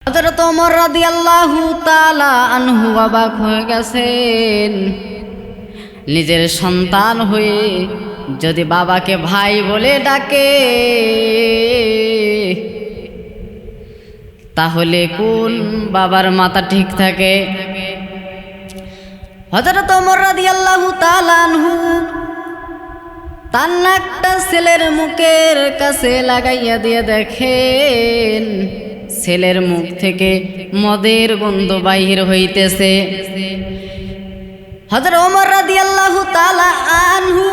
হযরত ওমর রাদিয়াল্লাহু তাআলা আনহু অবাক হয়ে গেছেন। নিজের সন্তান হয়ে যদি বাবাকে ভাই বলে ডাকে তাহলে কোন বাবার মাথা ঠিক থাকে? হযরত ওমর রাদিয়াল্লাহু তাআলা আনহু তার নাকটা ছেলের মুখের কাছে লাগাইয়া দিয়ে দেখেন ছেলের মুখ থেকে মদের গন্ধ বাহির হইতেছে। হযরত ওমর রাদিয়াল্লাহু তাআলা আনহু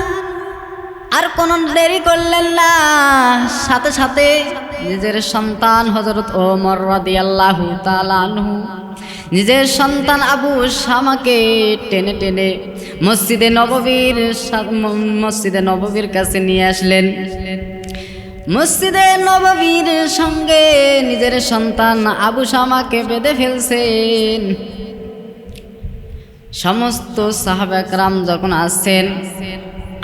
আর কোন দেরি করলেন না, সাথে সাথে নিজের সন্তান হযরত ওমর রাদিয়াল্লাহু তাআলা আনহু নিজের সন্তান আবু শামাকে টেনে টেনে মসজিদে নববীর কাছে নিয়ে আসলেন। মসজিদে নববীর সঙ্গে নিজের সন্তান আবু শামাকে বেঁধে ফেলছেন। সমস্ত সাহাবা একরাম যখন আসছেন,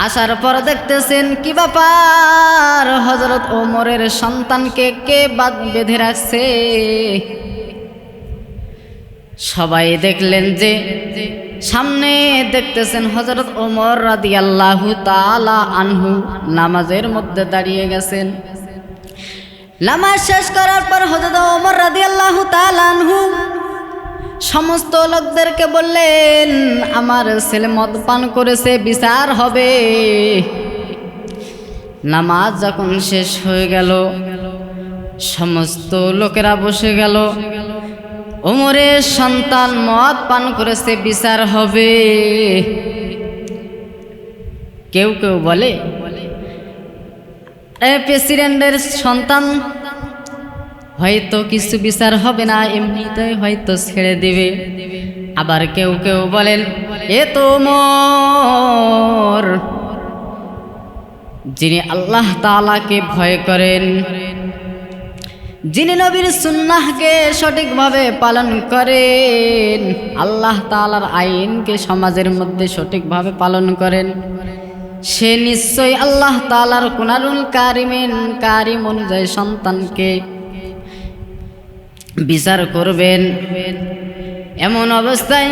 আসার পর দেখতেছেন কি ব্যাপার, হযরত ওমরের সন্তানকে কে বেঁধে রাখছে। সবাই দেখলেন যে সামনে দেখতেছেন হযরত ওমর রাদিয়াল্লাহু তাআলা আনহু নামাজের মধ্যে দাঁড়িয়ে গেছেন। নামাজ শেষ করার পর হযরত ওমর রাদিয়াল্লাহু তাআলা আনহু সমস্ত লোকদেরকে বললেন, আমার ছেলে মদ পান করেছে, বিচার হবে। নামাজ যখন শেষ হয়ে গেল, সমস্ত লোকেরা বসে গেল। ওমরের সন্তান মদ পান করেছে, বিচার হবে। কেউ কেউ বলে প্রেসিডেন্টের সন্তান, হয়তো কিছু বিচার হবে না, এমনিতে হয়তো ছেড়ে দিবে। আবার কেউ কেউ বলেন এ তো ওমর, যিনি আল্লাহ তাআলাকে ভয় করেন, যিনি নবীর সুন্নাহকে সঠিকভাবে পালন করেন, আল্লাহ তাআলার আইনকে সমাজের মধ্যে সঠিকভাবে পালন করেন, সে নিশ্চয়ই আল্লাহ তাআলার কুরআনুল কারীম অনুযায়ী সন্তানকে বিচার করবেন। এমন অবস্থায়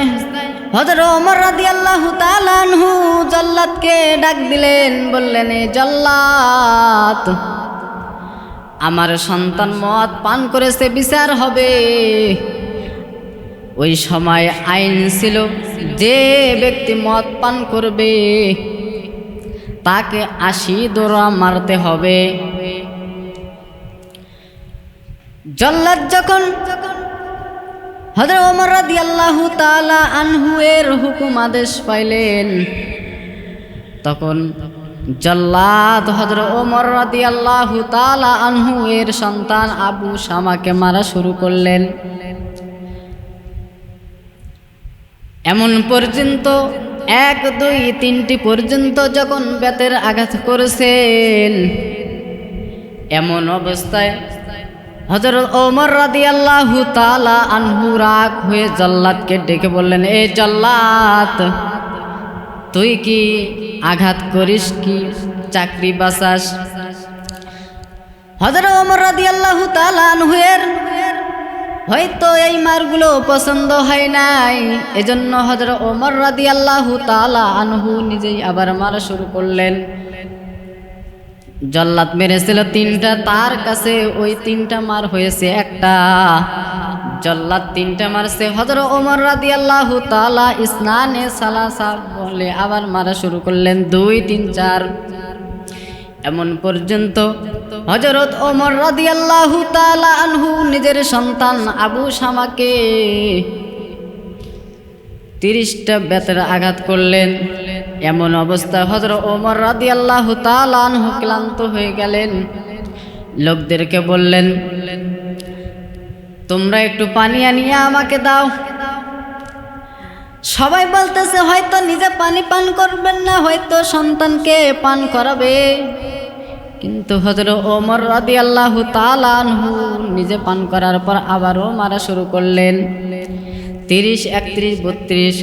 হযরত ওমর রাদিয়াল্লাহু তাআলা আনহু জল্লাদকে ডাক দিলেন, বললেন এ জল্লাদ, আমার সন্তান মদ পান করেছে, বিচার হবে। ওই সময় আইন ছিল যে ব্যক্তি মদ পান করবে তাকে ৮০ দোরা মারতে হবে। জল্লাদ যখন হযরত ওমর রাদিয়াল্লাহু তাআলা আনহু এর হুকুম আদেশ পাইলেন, তখন জল্লাদ হযরত ওমর রাদিয়াল্লাহু তাআলা আনহু এর সন্তান আবু শামাকে মারা শুরু করলেন। এমন পর্যন্ত ১, ২, ৩টি পর্যন্ত যখন বেতের আঘাত করেছেন, এমন অবস্থায় হযরত ওমর রাদিয়াল্লাহু তাআলা আনহু রাগ হয়ে জল্লাদকে ডেকে বললেন, এ জল্লাদ, তুই কি আঘাত করিস কি চাকরি বাঁচাস? হযরত ওমর রাদিয়াল্লাহু তাআলা আনহু এর হয়তো এই মারগুলো পছন্দ হয় নাই, এজন্য হযরত ওমর রাদিয়াল্লাহু তাআলা আনহু নিজেই আবার মারা শুরু করলেন। জল্লাদ মেরেছিল ৩টা, তার কাছে ওই ৩টা মার হয়েছে একটা। জল্লাদ ৩টা মারছে, হযরত ওমর রাদিয়াল্লাহু তাআলা ইসনানে সালাসা বলে আবার মারা শুরু করলেন, ২, ৩, ৪। এমন পর্যন্ত হযরত ওমর রাদিয়াল্লাহু তাআলা আনহু নিজের সন্তান আবু শামাকে ৩০টা বেতের আঘাত করলেন। এমন অবস্থা হযরত ওমর রাদিয়াল্লাহু তাআলা আনহু ক্লান্ত হয়ে গেলেন। লোকদেরকে বললেন, তোমরা একটু পানি আনিয়ে আমাকে দাও। সবাই বলতেছে হয়তো নিজে পানি পান করবেন না, হয়তো সন্তানকে পান করাবে। কিন্তু হযরত ওমর রাদিয়াল্লাহু তাআলা আনহু নিজে পান করার পর আবারও মারা শুরু করলেন। ৩০, ৩১, ৩২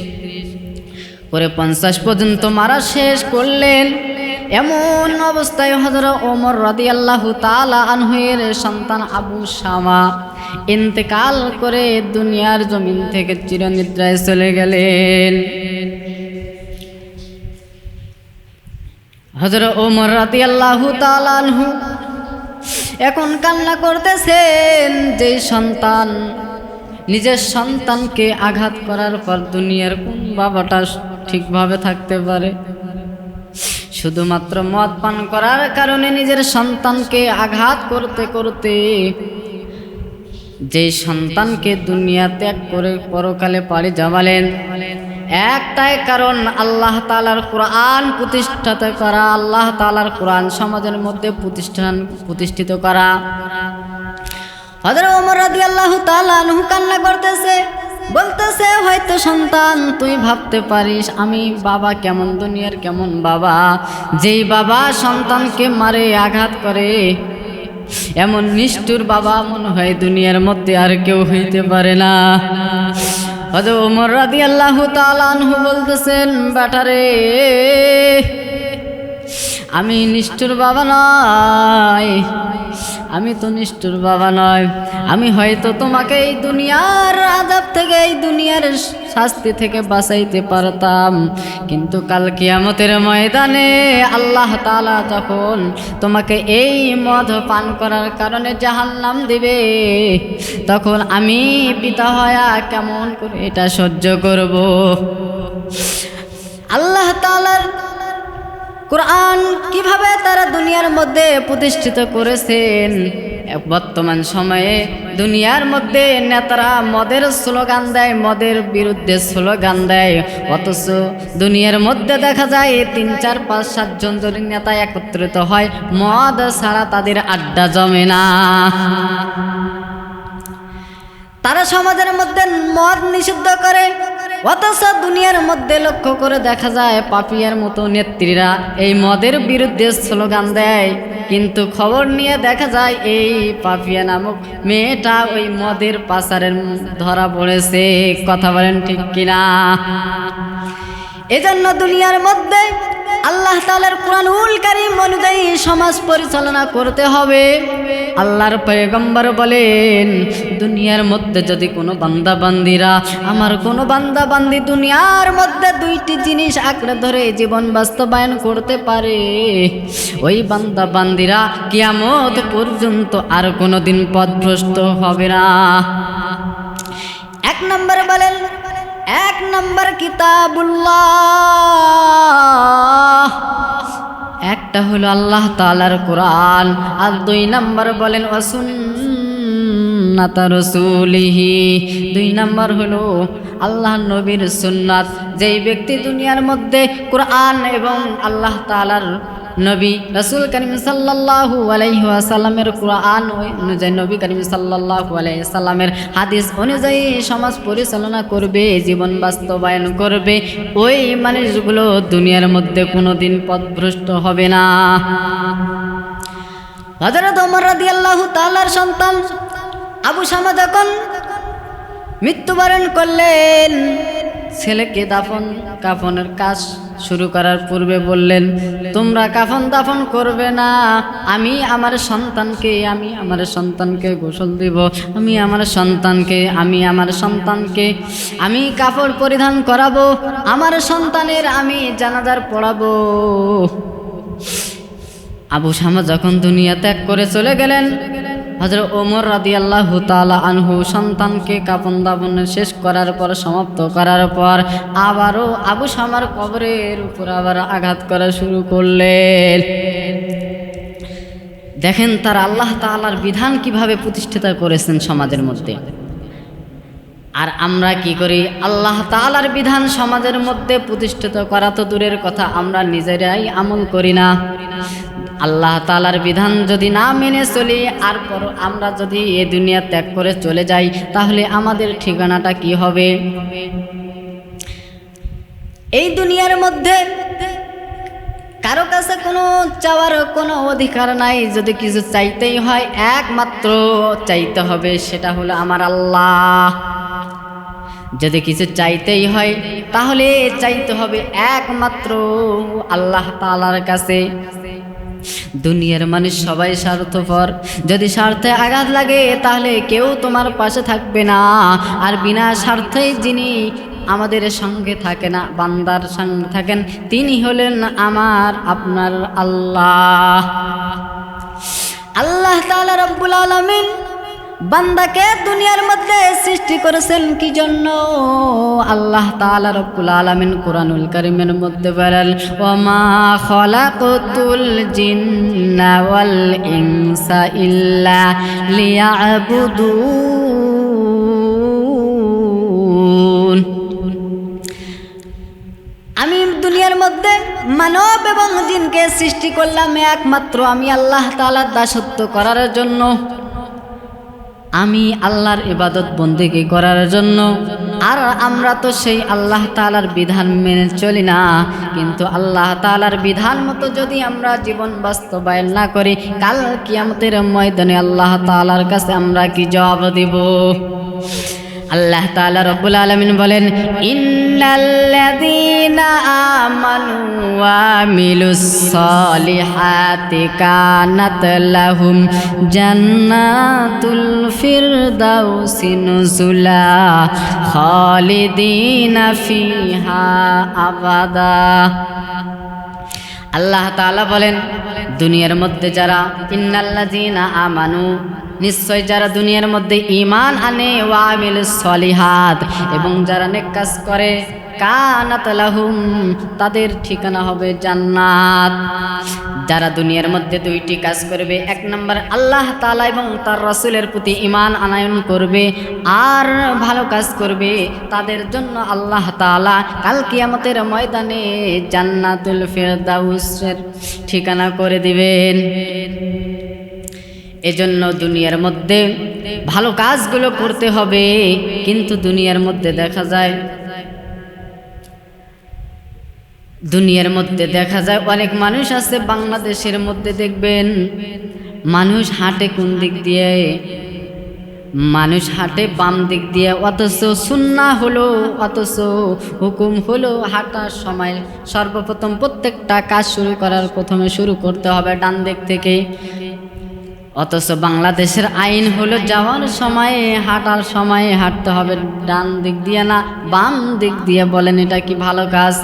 করে ৫০ পর্যন্ত মারা শেষ করলেন। এমন অবস্থায় হযরত ওমর রাদিয়াল্লাহু তাআলা আনহু এর সন্তান আবু শামা ইন্তেকাল করে দুনিয়ার জমিন থেকে চিরনিদ্রায় চলে গেলেন। হযরত ওমর রাদিয়াল্লাহু তাআলা আনহু এখন কান্না করতেছেন, যে সন্তান নিজের সন্তানকে আঘাত করার পর দুনিয়ার কোন বাবাটা ঠিকভাবে থাকতে পারে? শুধুমাত্র মদ পান করার কারণে নিজের সন্তানকে আঘাত করতে করতে যে সন্তানকে দুনিয়া ত্যাগ করে পরকালে পাড়ি জমালেন, একটাই কারণ আল্লাহ তাআলার কোরআন প্রতিষ্ঠিত করা, আল্লাহ তাআলার কোরআন সমাজের মধ্যে প্রতিষ্ঠিত করা। হযরত ওমর রাদিয়াল্লাহু তাআলা আনহু কান্না করতেছে, বলতেছে, হয়তো সন্তান তুই ভাবতে পারিস আমি বাবা কেমন, দুনিয়ার কেমন বাবা, যেই বাবা সন্তানকে মারে আঘাত করে, এমন নিষ্ঠুর বাবা মনে হয় দুনিয়ার মধ্যে আর কেউ হইতে পারে না। হযরত ওমর রাদিয়াল্লাহু তাআলা আনহু বলতেছেন, বেটারে আমি নিষ্ঠুর বাবা নয়, আমি তো নিষ্ঠুর বাবা নয়, আমি হয়তো তোমাকে এই দুনিয়ার আযাব থেকে, এই দুনিয়ার শাস্তি থেকে বাঁচাইতে পারতাম, কিন্তু কাল কিয়ামতের ময়দানে আল্লাহ তাআলা যখন তোমাকে এই মদ পান করার কারণে জাহান্নাম দিবে, তখন আমি পিতা হয়া কেমন করে এটা সহ্য করব? আল্লাহ তাআলার কোরআন কিভাবে তারা দুনিয়ার মধ্যে প্রতিষ্ঠিত করেছেন। বর্তমান সময়ে দুনিয়ার মধ্যে নেতারা মদের স্লোগান দেয়, মদের বিরুদ্ধে স্লোগান দেয়, অথচ দুনিয়ার মধ্যে দেখা যায় 3, 4, 5, 7 জন যদি নেতা একত্রিত হয়, মদ ছাড়া তাদের আড্ডা জমে না। তারা সমাজের মধ্যে মদ নিষিদ্ধ করে, অথচ দুনিয়ার মধ্যে লক্ষ্য করে দেখা যায় পাপিয়ার মতো নেত্রীরা এই মদের বিরুদ্ধে স্লোগান দেয়, কিন্তু খবর নিয়ে দেখা যায় এই পাপিয়া নামক মেয়েটা ওই মদের পাচারের ধরা পড়েছে। কথা বলেন ঠিক কিনা? এজন্য দুনিয়ার মধ্যে আল্লাহ তাআলার কোরআনুল কারীম অনুযায়ী সমাজ পরিচালনা করতে হবে। আল্লাহর পয়গম্বর বলেন, দুনিয়ার মধ্যে যদি কোনো বান্দা বান্দিরা, আমার কোনো বান্দা বান্দি দুনিয়ার মধ্যে 2টি জিনিস আঁকড়ে ধরে জীবন বাস্তবায়ন করতে পারে, ওই বান্দা বান্দিরা কিয়ামত পর্যন্ত আর কোনোদিন পথভ্রষ্ট হবে না। 1 নম্বর বলেন, 1 নম্বর কিতাবুল্লাহ, একটা হলো আল্লাহ তাআলার কোরআন, আর 2 নম্বর বলেন ওয়াসুন্নাত রাসূলিহি, 2 নম্বর হলো আল্লাহ নবীর সুন্নাত। যেই ব্যক্তি দুনিয়ার মধ্যে কোরআন এবং আল্লাহ তাআলার নবী রাসূল করিম সাল্লাল্লাহু আলাইহি ওয়াসাল্লামের কোরআন অনুযায়ী, নবী করিম সাল্লাল্লাহু আলাইহি ওয়াসাল্লামের হাদিস অনুযায়ী সমাজ পরিচালনা করবে, জীবন বাস্তবায়ন করবে, ওই মানুষগুলো দুনিয়ার মধ্যে কোনোদিন পথভ্রষ্ট হবে না। হযরত ওমর রাদিয়াল্লাহু তাআলার সন্তান আবু শামা যখন মৃত্যুবরণ করলেন, ছেলেকে কাফনের কাজ শুরু করার পূর্বে বললেন, তোমরা কাফন দাফন করবে না, আমি আমার সন্তানকে গোসল দিব, আমি আমার সন্তানকে আমি কাপড় পরিধান করাবো, আমার সন্তানের আমি জানাজার পড়াবো। আবু শামা যখন দুনিয়া ত্যাগ করে চলে গেলেন, হযরত ওমর রাদিয়াল্লাহু তাআলা আনহু সন্তানকে কাফন দাফন শেষ করার পর, সমাপ্ত করার পর আবারও আবু শামার কবরের উপর আবার আঘাত করা শুরু করলেন। দেখেন তারা আল্লাহ তাআলার বিধান কিভাবে প্রতিষ্ঠিত করেছেন সমাজের মধ্যে। আর আমরা কি করি? আল্লাহ তাআলার বিধান সমাজের মধ্যে প্রতিষ্ঠিত করা তো দূরের কথা, আমরা নিজেরাই আমল করি না। আল্লাহ তাআলার বিধান যদি না মেনে চলি, আর পর আমরা যদি এই দুনিয়া ত্যাগ করে চলে যাই, তাহলে আমাদের ঠিকানাটা কি হবে? এই দুনিয়ার মধ্যে কারো কাছে কোনো চাওয়ার কোনো অধিকার নাই। যদি কিছু চাইতেই হয়, একমাত্র চাইতে হবে, সেটা হলো আমার আল্লাহ। যদি কিছু চাইতেই হয়, তাহলে চাইতে হবে একমাত্র আল্লাহ তাআলার কাছে। দুনিয়ার মানুষ সবাই স্বার্থপর, যদি স্বার্থে আঘাত লাগে তাহলে কেউ তোমার পাশে থাকবে না। আর বিনা স্বার্থে যিনি আমাদের সঙ্গে থাকে না, বান্দার সঙ্গে থাকেন, তিনি হলেন আমার আপনার আল্লাহ। আল্লাহ তাআলা রব্বুল আলামিন বান্দাকে দুনিয়ার মধ্যে সৃষ্টি করেছেন কি জন্য? আল্লাহ তাআলা রব্বুল আলামিন কুরআনুল কারীমের মধ্যে বলেন, ওয়া খালাকাতুল জিন্না ওয়াল ইনসা ইল্লা লিয়াবুদুন। আমি দুনিয়ার মধ্যে মানব এবং জিনকে সৃষ্টি করলাম একমাত্র আমি আল্লাহ তাআলার দাসত্ব করার জন্য, আমি আল্লাহর ইবাদত বন্দেগী করার জন্য। আর আমরা তো সেই আল্লাহ তাআলার বিধান মেনে চলি না, কিন্তু আল্লাহ তাআলার বিধান মতো যদি আমরা জীবন বাস্তবায়ন না করি, কাল কিয়ামতের ময়দানে আল্লাহ তাআলার কাছে আমরা কি জবাব দেব? আল্লাহ তাআলা রব্বুল আলামিন বলেন, ইন্নাল্লাযীনা আমানু ওয়া আমিলুস সালিহাতি কানাত লাহুম জান্নাতুল ফিরদাউসি নুজুলা খালিদিনা ফিহা আবাদা। আল্লাহ তাআলা বলেন, দুনিয়ার মধ্যে যারা ইন্নাল্লাযীনা আমানু, নিশ্চয় যারা দুনিয়ার মধ্যে ঈমান আনে, ওয়া আমিলুস সলিহাত, এবং যারা নেক কাজ করে, কানাত লাহুম, তাদের ঠিকানা হবে জান্নাত। যারা দুনিয়ার মধ্যে দুইটি কাজ করবে, এক নম্বর আল্লাহ তাআলা এবং তার রাসূলের প্রতি ঈমান আনয়ন করবে আর ভালো কাজ করবে, তাদের জন্য আল্লাহ তাআলা কাল কিয়ামতের ময়দানে জান্নাতুল ফিরদাউসের ঠিকানা করে দিবেন। এজন্য দুনিয়ার মধ্যে ভালো কাজগুলো করতে হবে। কিন্তু দুনিয়ার মধ্যে দেখা যায় অনেক মানুষ আছে, বাংলাদেশের মধ্যে দেখবেন মানুষ হাঁটে কোন দিক দিয়ে? মানুষ হাঁটে বাম দিক দিয়ে, অথচ সুন্নাহ হলো, অথচ হুকুম হলো হাঁটার সময় সর্বপ্রথম প্রত্যেকটা কাজ শুরু করার প্রথমে শুরু করতে হবে ডান দিক থেকে। অথচ বাংলাদেশের আইন হলো যাওয়ার সময়ে, হাঁটার সময়ে হাঁটতে হবে ডান দিক দিয়ে না বাম দিক দিয়ে। বলেন এটা কি ভালো কাজ?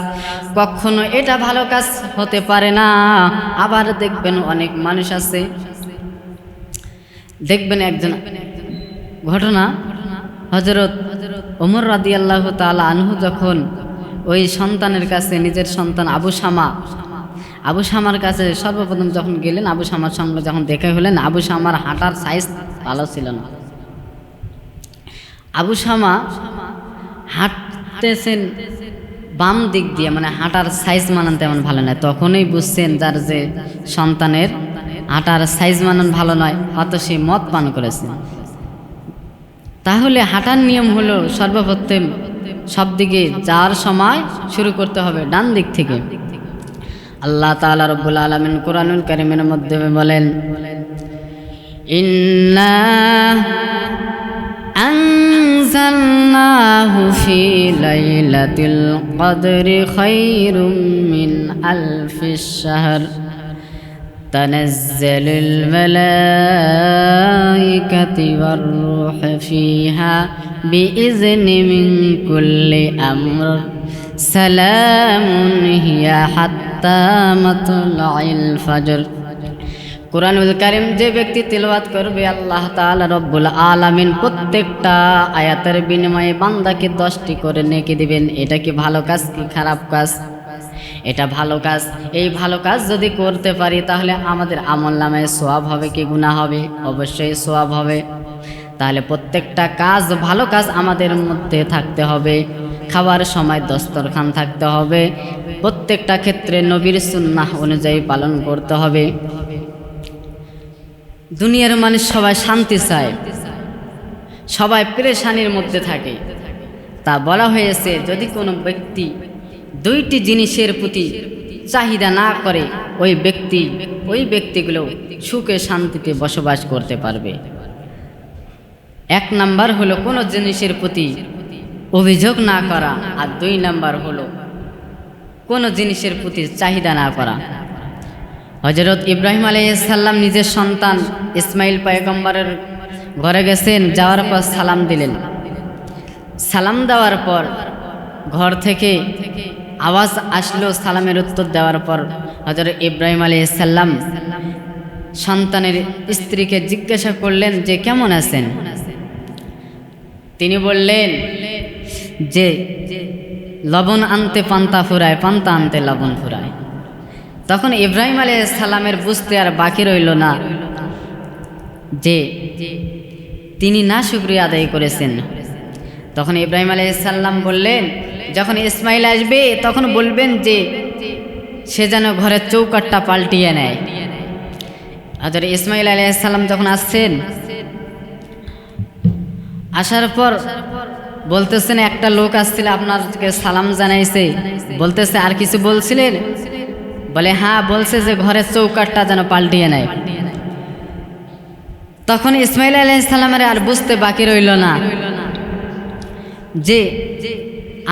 কখনো এটা ভালো কাজ হতে পারে না। আবার দেখবেন অনেক মানুষ আছে, দেখবেন একজন ঘটনা, হযরত ওমর রাদিয়াল্লাহু তাআলা আনহু যখন ওই সন্তানের কাছে, নিজের সন্তান আবু শামার কাছে সর্বপ্রথম যখন গেলেন, আবু শামার সঙ্গে যখন দেখা হলেন, আবু শামার হাঁটার সাইজ ভালো ছিল না। আবু শামা হাঁটতেছেন বাম দিক দিয়ে, মানে হাঁটার সাইজ মানান তেমন ভালো নয়। তখনই বুঝছেন যার যে সন্তানের হাঁটার সাইজ মানান ভালো নয়, অত সে মদ পান করেছে। তাহলে হাঁটার নিয়ম হলো সর্বপ্রথম সব দিকে যাওয়ার সময় শুরু করতে হবে ডান দিক থেকে। আল্লাহ তাআলা রব্বুল আলামিন কুরআনুল কারীমের মধ্যে বলেন, ইন্না আনজালনাহু ফি লাইলাতিল কদরি খায়রুম মিন আলফিশ শাহর তানাজ্জালুল মালাইকাতু ওয়ার রূহু ফিহা বিইজনি মিন কুল্লি আমর সালামুন হিয়া হাত্তা মাতলাইল ফজর। কুরআনুল কারীম যে ব্যক্তি তিলাওয়াত করবে, আল্লাহ তাআলা রব্বুল আলামিন প্রত্যেকটা আয়াতের বিনিময়ে বান্দাকে 10টি করে নেকি দিবেন। এটা কি ভালো কাজ কি খারাপ কাজ? এটা ভালো কাজ। এই ভালো কাজ যদি করতে পারি তাহলে আমাদের আমলনামায় সওয়াব হবে কি গুনাহ হবে? অবশ্যই সওয়াব হবে। তাহলে প্রত্যেকটা কাজ, ভালো কাজ আমাদের মধ্যে থাকতে হবে। খাবার সময় দস্তরখান থাকতে হবে, প্রত্যেকটা ক্ষেত্রে নবীর সুন্নাহ অনুযায়ী পালন করতে হবে। দুনিয়ার মানুষ সবাই শান্তি চায়, সবাই পেরেশানির মধ্যে থাকে। তা বলা হয়েছে যদি কোনো ব্যক্তি দুইটি জিনিসের প্রতি চাহিদা না করে, ওই ব্যক্তিগুলো সুখে শান্তিতে বসবাস করতে পারবে। এক নাম্বার হলো কোনো জিনিসের প্রতি অভিযোগ না করা, আর 2 নাম্বার হলো কোনো জিনিসের প্রতি চাহিদা না করা। হযরত ইব্রাহিম আলাইহিস সালাম নিজের সন্তান ইসমাইল পয়গম্বরের ঘরে গেছেন, যাওয়ার পর সালাম দিলেন। সালাম দেওয়ার পর ঘর থেকে আওয়াজ আসলো, সালামের উত্তর দেওয়ার পর হযরত ইব্রাহিম আলাইহিস সালাম সন্তানের স্ত্রীকে জিজ্ঞাসা করলেন যে কেমন আছেন। তিনি বললেন যে লবণ আনতে পান্তা ফুরায়, পান্তা আনতে লবণ ফুরায়। তখন ইব্রাহিম আলাইহিস সালামের বুঝতে আর বাকি রইল না যে তিনি না শুকরিয়া আদায় করেছেন। তখন ইব্রাহিম আলাইহিস সালাম বললেন, যখন ইসমাইল আসবে তখন বলবেন যে সে যেন ঘরের চৌকাঠটা পাল্টিয়ে নেয়। হযরত ইসমাইল আলাইহিস সালাম যখন আসছেন, আসার পর বলতেছেন একটা লোক আসছিল আপনাকে সালাম জানাইছে, বলতেছে আর কিছু বলছিলেন? বলে হ্যাঁ, বলছে যে ঘরের চৌকাঠটা যেন পাল্টিয়ে নেয়। তখন ইসমাইল আলাইহিস সালামের আর বুঝতে বাকি রইল না যে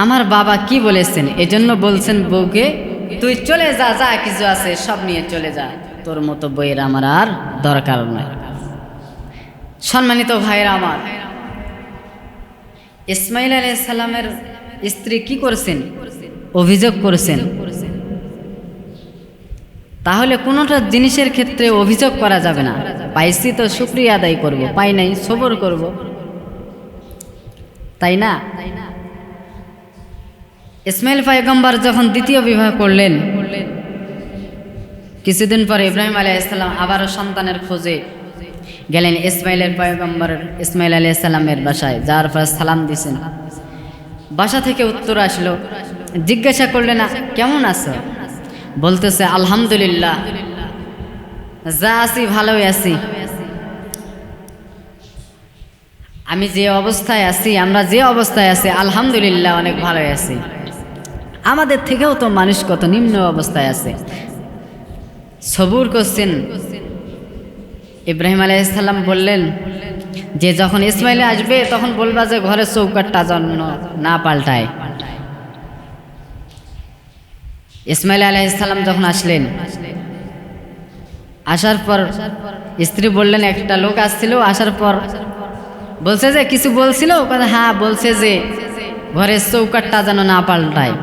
আমার বাবা কি বলেছেন, এজন্য বলছেন বউকে তুই চলে যা, যা কিছু আছে সব নিয়ে চলে যা, তোর মতো বইয়ের আমার আর দরকার নয়। সম্মানিত ভাইরা আমার, ইসমাইল আলাইহিস সালামের স্ত্রী কি করছেন? অভিযোগ করেছেন। তাহলে কোনোটা জিনিসের ক্ষেত্রে অভিযোগ করা যাবে না। পাইছি তো শুকরিয়া আদায় করব, পাই নাই সবর করব, তাই না? ইসমাইল পয়গম্বর যখন দ্বিতীয় বিবাহ করলেন, কিছুদিন পর ইব্রাহিম আলাইহিস সালাম আবারও সন্তানের খোঁজে গেলেন ইসমাইল আলাইহিস সালামের বাসায়। যাওয়ার পর সালাম দিছেন, বাসা থেকে উত্তর আসলো। জিজ্ঞাসা করলেন কেমন আছো? বলতেছে আলহামদুলিল্লাহ, যা আছি ভালোই আছি। আমি যে অবস্থায় আছি, আমরা যে অবস্থায় আছি আলহামদুলিল্লাহ অনেক ভালোই আছি। আমাদের থেকেও তো মানুষ কত নিম্ন অবস্থায় আছে। সবুর করছেন। ইব্রাহিম আলাইহিস সালাম বললেন যে যখন ইসমাইল আসবে তখন বলবা যে ঘরের চৌকাঠটা যেন না পাল্টায়। ইসমাইল আলাইহিস সালাম যখন আসলেন, আসার পর স্ত্রী বললেন একটা লোক আসছিল, আসার পর বলছে যে কিছু বলছিল? হ্যাঁ, বলছে যে ঘরের চৌকাঠটা যেন না পাল্টায়।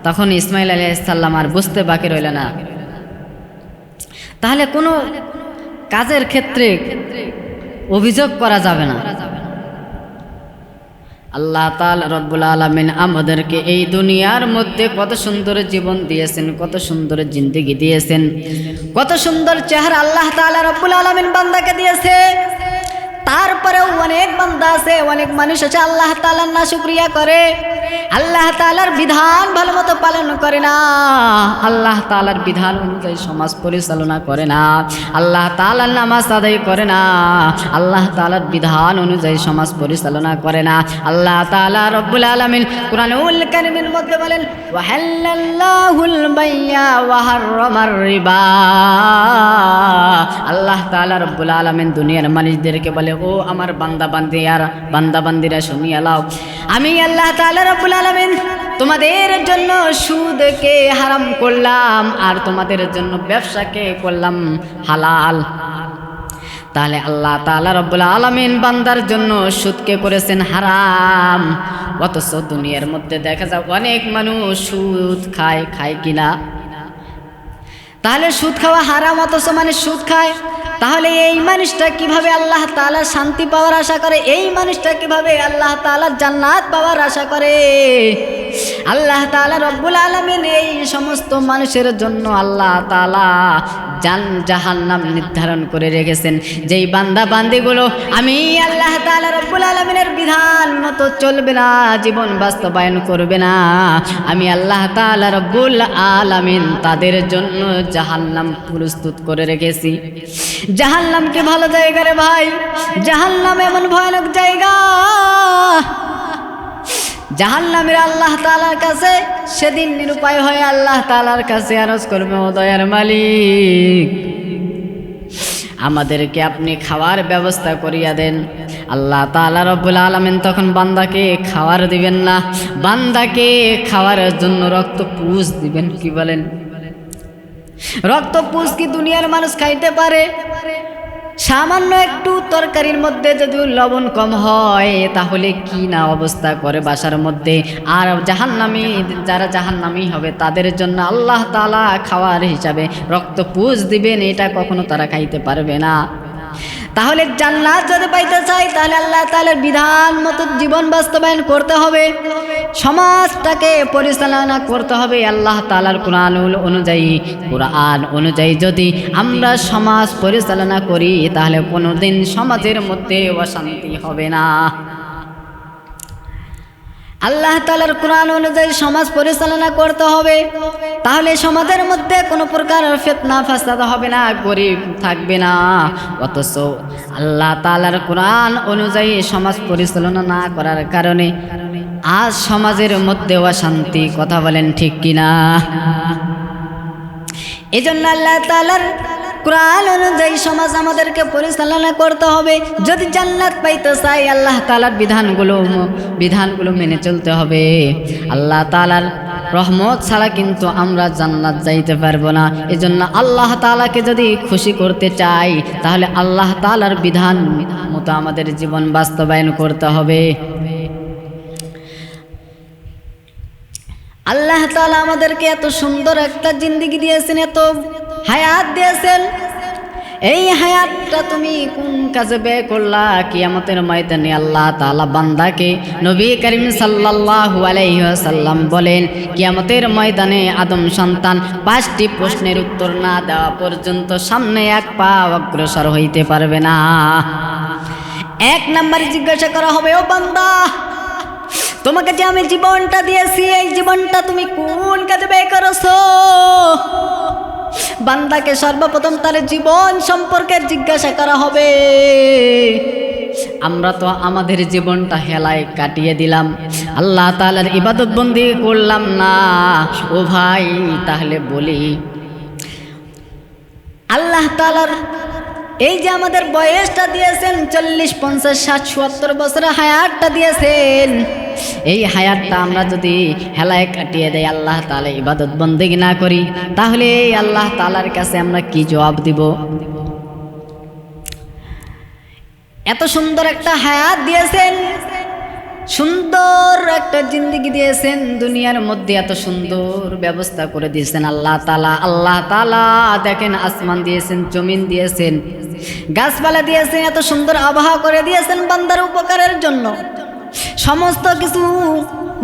তখন ইসমাইল আলাইহিস সালাম আর বুঝতে বাকি রইল না। তাহলে কোনো কাজের ক্ষেত্রে অভিযোগ করা যাবে না। আল্লাহ তাআলা রব্বুল আলামিন আমাদেরকে এই দুনিয়ার মধ্যে কত সুন্দর জীবন দিয়েছেন, কত সুন্দর জিন্দেগি দিয়েছেন, কত সুন্দর চেহারা আল্লাহ তাআলা রব্বুল আলামিন বান্দাকে দিয়েছে। তারপরেও অনেক বান্দা আছে, অনেক মানুষ আছে আল্লাহ তাআলার না শুকরিয়া করে, আল্লাহ তাআলার বিধান ভালো মতো পালন করে না, আল্লাহ তাআলার বিধান অনুযায়ী সমাজ পরিচালনা করে না, আল্লাহ তাআলার নামাজ আদায় করে না, আল্লাহ তাআলার বিধান অনুযায়ী সমাজ পরিচালনা করে না। আল্লাহ তাআলা রব্বুল আলামিন কুরআনুল কারীমের মধ্যে বলেন ওয়াহাল্লাল্লাহুল বাইয়া ওয়া হাররামার রিবা। আল্লাহ তাআলা রব্বুল আলামিন দুনিয়ার মানুষদেরকে বলে ও আমার বান্দা বান্দিরা শুনিয়া লাও, আমি আল্লাহ তাআলা রব্বুল আলামিন তোমাদের জন্য সুদকে হারাম করলাম আর তোমাদের জন্য ব্যবসাকে করলাম হালাল। তাহলে আল্লাহ তাআলা রব্বুল আলামিন বান্দার জন্য সুদকে করেছেন হারাম, অথচ দুনিয়ার মধ্যে দেখা যায় অনেক মানুষ সুদ খায় কিনা? তাহলে সুদ খাওয়া হারাম অথচ মানুষ সুদ খায়। তাহলে এই মানুষটা কিভাবে আল্লাহ তাআলার শান্তি পাওয়ার আশা করে? এই মানুষটা কিভাবে আল্লাহ তাআলার জান্নাত পাওয়ার আশা করে? আল্লাহ তাআলা রব্বুল আলামিন এই সমস্ত মানুষের জন্য আল্লাহ তাআলা জাহান্নাম নির্ধারণ করে রেখেছেন। যেই বান্দা বান্দিগুলো আমি আল্লাহ তাআলা রব্বুল আলামিনের বিধান মতো চলবে না, জীবন বাস্তবায়ন করবে না, আমি আল্লাহ তাআলা রব্বুল আলামিন তাদের জন্য জাহান্নাম প্রস্তুত করে রেখেছি। জাহান্নাম কি ভালো জায়গা রে ভাই? জাহান্নাম এমন ভয়ানক জায়গা, জাহান্নামের আল্লাহ তাআলার কাছে সেদিন নিরুপায় হয়ে আল্লাহ তাআলার কাছে আরজ করবে, ও দয়ার মালিক আমাদেরকে আপনি খাওয়ার ব্যবস্থা করিয়া দেন। আল্লাহ তাআলা রব্বুল আলামিন তখন বান্দাকে খাওয়ার দিবেন না, বান্দাকে খাওয়ার জন্য রক্ত পুষ দিবেন। কি বলেন? রক্ত পুষ কি দুনিয়ার মানুষ খাইতে পারে? সামান্য একটু তরকারির মধ্যে যদি লবণ কম হয় তাহলে কি না অবস্থা করে বাসার মধ্যে। আর জাহান্নামী, যারা জাহান্নামী হবে তাদের জন্য আল্লাহ তাআলা খাওয়ার হিসাবে রক্ত পুষ দিবেন, এটা কখনো তারা খাইতে পারবে না। তাহলে জান্নাত যদি পাইতে চাই তাহলে আল্লাহ তাআলার বিধান মতো জীবন বাস্তবায়ন করতে হবে, সমাজটাকে পরিচালনা করতে হবে আল্লাহ তাআলার কোরআন অনুযায়ী। যদি আমরা সমাজ পরিচালনা করি তাহলে কোনোদিন সমাজের মধ্যে অশান্তি হবে না। আল্লাহ তাআলার কোরআন অনুযায়ী সমাজ পরিচালনা করতে হবে, তাহলে সমাজের মধ্যে কোনো প্রকার ফিতনা ফাসাদ হবে না, গরিব থাকবে না। অথচ আল্লাহ তাআলার কোরআন অনুযায়ী সমাজ পরিচালনা না করার কারণে আজ সমাজের মধ্যে অশান্তি। কথা বলেন ঠিক কিনা? এজন্য আল্লাহ তাআলার কোরআন অনুযায়ী সমাজ আমাদেরকে পরিচালনা করতে হবে। যদি জান্নাত পাইতে চাই আল্লাহ তাআলার বিধানগুলো মেনে চলতে হবে। আল্লাহ তাআলার রহমত ছাড়া কিন্তু আমরা জান্নাত যাইতে পারবো না। এজন্য আল্লাহ তাআলাকে যদি খুশি করতে চাই তাহলে আল্লাহ তাআলার বিধান মতো আমাদের জীবন বাস্তবায়ন করতে হবে। আল্লাহ তাআলা আমাদেরকে এত সুন্দর একটা জিন্দেগি দিয়েছেন, এত হায়াত দিয়েছেন। এই হায়াতটা তুমি কোন কাজে ব্যয় করলা? কিয়ামতের ময়দানে আল্লাহ তাআলা বান্দাকে, নবী করিম সাল্লাল্লাহু আলাইহি ওয়াসাল্লাম বলেন, কিয়ামতের ময়দানে আদম সন্তান 5টি প্রশ্নের উত্তর না দেওয়া পর্যন্ত সামনে এক পা অগ্রসর হইতে পারবে না। 1 নম্বরে জিজ্ঞাসা করা হবে, ও বান্দা, তোমাকে যে আমি জীবনটা দিয়েছি এই জীবনটা তুমি কোন কাজে ব্যয় করেছো? বান্দাকে সর্বপ্রথম তার জীবন সম্পর্কে জিজ্ঞাসা করা হবে। আমরা তো আমাদের জীবনটা হেলায় কাটিয়ে দিলাম, আল্লাহ তাআলার ইবাদত বন্দি করলাম না। ও ভাই, তাহলে বলি, আল্লাহ তাআলার এই যে আমাদের বয়সটা দিয়েছেন 40, 50, 60, 70 বছরের হায়াতটা দিয়েছেন, এই হায়াতটা আমরা যদি হেলায় কাটিয়ে দেই, আল্লাহ তাআলা ইবাদত বন্দেগি না করি, তাহলে এই আল্লাহ তাআলার কাছে আমরা কি জবাব দিব? এত সুন্দর একটা হায়াত দিয়েছেন, সুন্দর একটা জিন্দেগি দিয়েছেন, দুনিয়ার মধ্যে এত সুন্দর ব্যবস্থা করে দিয়েছেন আল্লাহ তাআলা। দেখেন, আসমান দিয়েছেন, জমিন দিয়েছেন, গাছপালা দিয়েছেন, এত সুন্দর আবহাওয়া করে দিয়েছেন বান্দার উপকারের জন্য। সমস্ত কিছু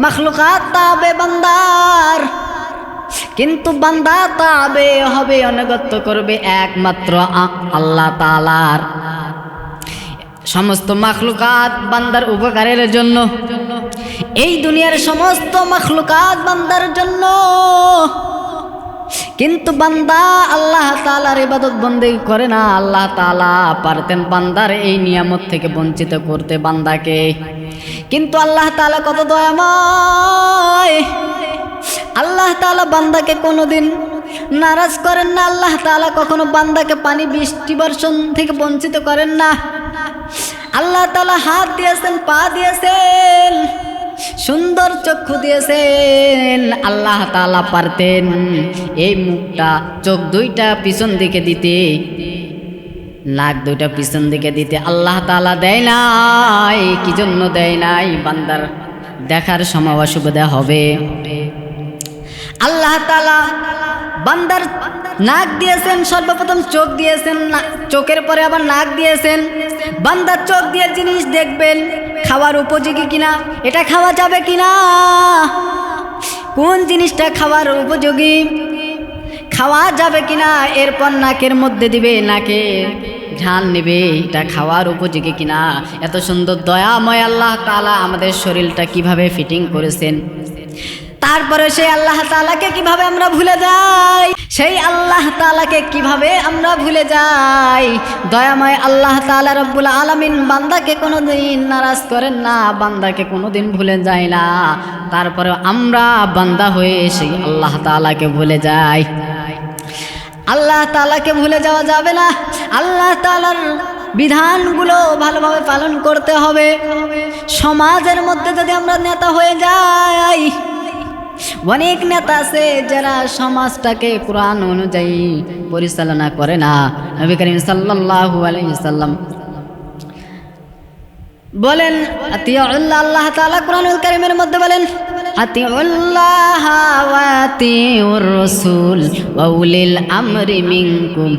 মাখলুকাত তাবে বান্দার, কিন্তু বান্দা তাবে হবে, অনুগত্য করবে একমাত্র আল্লাহ তাআলার। সমস্ত মাখলুকাত বান্দার উপকারের জন্য, এই দুনিয়ার সমস্ত মাখলুকাত বান্দার জন্য, কিন্তু বান্দা আল্লাহ তাআলার ইবাদত বন্দেগি করে না। আল্লাহ তাআলা পারতেন বান্দার এই নিয়ামত থেকে বঞ্চিত করতে বান্দাকে, কিন্তু আল্লাহ তাআলা কত দয়াময়। আল্লাহ তাআলা বান্দাকে কোনোদিন নারাজ করেন না। আল্লাহ তাআলা কখনো বান্দাকে পানি বৃষ্টি বর্ষণ থেকে বঞ্চিত করেন না। আল্লাহ তাআলা হাত দিয়েছেন, পা দিয়েছেন, সুন্দর চক্ষু দিয়েছেন। আল্লাহ তাআলা পারতেন এই মুখটা, চোখ দুইটা পিছন দিকে দিতে, নাক দুইটা পিছন দিকে দিতে। আল্লাহ তাআলা দেয় নাই। কি জন্য দেয় নাই? বান্দার দেখার সময় অসুবিধা হবে। আল্লাহ তাআলা বান্দার নাক দিয়েছেন, সর্বপ্রথম চোখ দিয়েছেন, চোখের পরে আবার নাক দিয়েছেন। বান্দার চোখ দিয়ে জিনিস দেখবেন খাওয়ার উপযোগী কিনা, এটা খাওয়া যাবে কিনা, কোন জিনিসটা খাওয়ার উপযোগী, খাওয়া যাবে কিনা। এরপর নাকের মধ্যে দিবে, নাকে ঘ্রাণ নেবে, এটা খাওয়ার উপযোগী কিনা। এত সুন্দর দয়াময় আল্লাহ তাআলা আমাদের শরীরটা কিভাবে ফিটিং করেছেন। তারপরে সেই আল্লাহ তাআলাকে কিভাবে আমরা ভুলে যাই, সেই আল্লাহ তাআলাকে কিভাবে আমরা ভুলে যাই। দয়াময় আল্লাহ তাআলা রব্বুল আলামিন বান্দাকে কোনোদিন নারাজ করেন না, বান্দাকে কোনোদিন ভুলে যায় না। তারপরে আমরা বান্দা হয়ে সেই আল্লাহ তাআলাকে ভুলে যাই। আল্লাহ তাআলাকে ভুলে যাওয়া যাবে না। আল্লাহ তাআলার বিধানগুলো ভালোভাবে পালন করতে হবে। সমাজের মধ্যে যদি আমরা নেতা হয়ে যাই অনেক নেতা আছে যারা সমাজটাকে কোরআন অনুযায়ী পরিচালনা করে না। নবী করিম সাল্লাল্লাহু আলাইহি সাল্লাম বলেন আতিউল্লাহ, আল্লাহ তাআলা কোরআনুল কারীমের মধ্যে বলেন আতিউল্লাহ ওয়া আতিউর রাসূল ওয়া উলিল আমরি মিনকুম।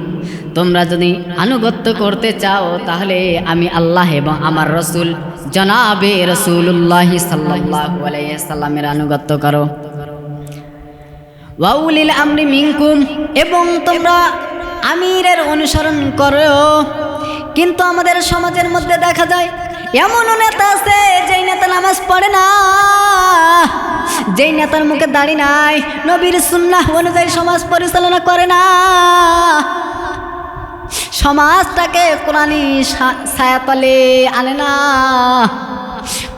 তোমরা যদি আনুগত্য করতে চাও তাহলে আমি আল্লাহ এবং আমার রাসূল জনাবে রাসূলুল্লাহ সাল্লাল্লাহু আলাইহি সাল্লামের আনুগত্য করো। ওয়া উলিল আমরি মিনকুম, এবং তোমরা আমিরের অনুসরণ করো। কিন্তু আমাদের সমাজের মধ্যে দেখা যায় এমনও নেতা আছে যেই নেতা নামাজ পড়ে না, যেই নেতার মুখে দাড়ি নাই, নবীর সুন্নাহ অনুযায়ী সমাজ পরিচালনা করে না, সমাজটাকে কোরআনী ছায়াতলে আনে না,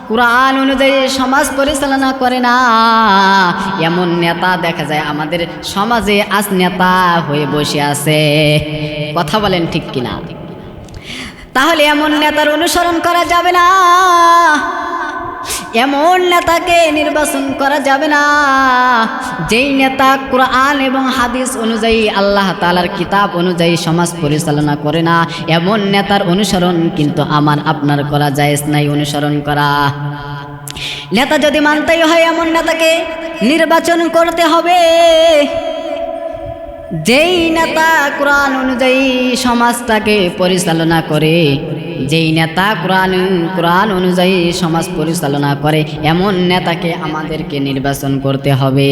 কোরআন অনুযায়ী সমাজ পরিচালনা করে না। এমন নেতা দেখা যায় আমাদের সমাজে আজ নেতা হয়ে বসে আছে। কথা বলেন ঠিক কিনা? তাহলে এমন নেতার অনুসরণ করা যাবে না, এমন নেতাকে নির্বাচন করা যাবে না যেই নেতা কোরআন এবং হাদিস অনুযায়ী আল্লাহ তাআলার কিতাব অনুযায়ী সমাজ পরিচালনা করে না। এমন নেতার অনুসরণ কিন্তু আমার আপনার করা জায়েজ নাই অনুসরণ করা। নেতা যদি মানতেই হয় এমন নেতাকে নির্বাচন করতে হবে যেই নেতা কোরআন অনুযায়ী সমাজটাকে পরিচালনা করে, যেই নেতা কোরআন অনুযায়ী সমাজ পরিচালনা করে, এমন নেতাকে আমাদেরকে নির্বাচন করতে হবে।